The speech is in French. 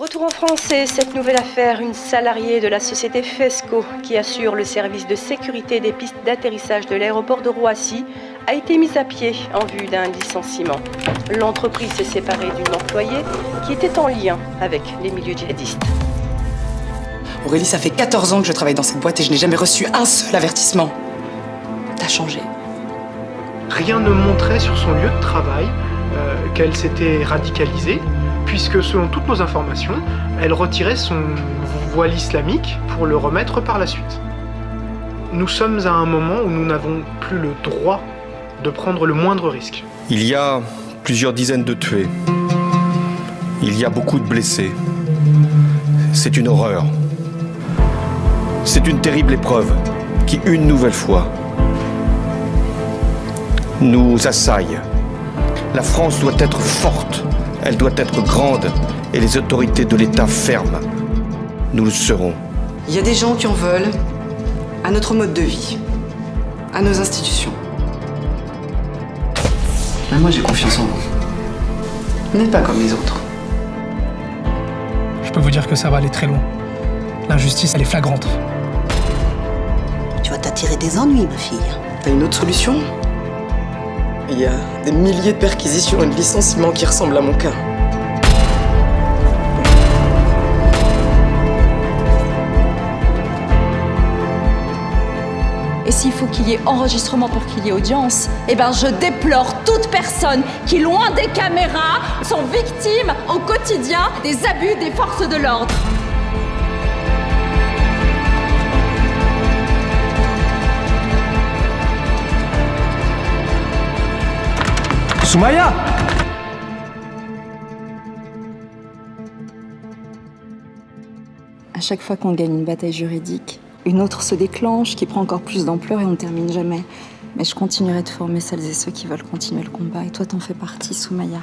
Retour en France et cette nouvelle affaire, une salariée de la société Fesco qui assure le service de sécurité des pistes d'atterrissage de l'aéroport de Roissy a été mise à pied en vue d'un licenciement. L'entreprise s'est séparée d'une employée qui était en lien avec les milieux djihadistes. Aurélie, ça fait 14 ans que je travaille dans cette boîte et je n'ai jamais reçu un seul avertissement. T'as changé. Rien ne montrait sur son lieu de travail qu'elle s'était radicalisée, puisque selon toutes nos informations, elle retirait son voile islamique pour le remettre par la suite. Nous sommes à un moment où nous n'avons plus le droit de prendre le moindre risque. Il y a plusieurs dizaines de tués. Il y a beaucoup de blessés. C'est une horreur. C'est une terrible épreuve qui, une nouvelle fois, nous assaille. La France doit être forte, elle doit être grande et les autorités de l'État fermes. Nous le serons. Il y a des gens qui en veulent à notre mode de vie, à nos institutions. Mais moi, j'ai confiance en vous. Vous n'êtes pas comme les autres. Je peux vous dire que ça va aller très loin. L'injustice, elle est flagrante. Tu vas t'attirer des ennuis, ma fille. T'as une autre solution ? Il y a des milliers de perquisitions et de licenciements qui ressemblent à mon cas. Et s'il faut qu'il y ait enregistrement pour qu'il y ait audience, eh ben je déplore toute personne qui, loin des caméras, sont victimes au quotidien des abus des forces de l'ordre. Soumaya! À chaque fois qu'on gagne une bataille juridique, une autre se déclenche, qui prend encore plus d'ampleur et on ne termine jamais. Mais je continuerai de former celles et ceux qui veulent continuer le combat. Et toi, t'en fais partie, Soumaya.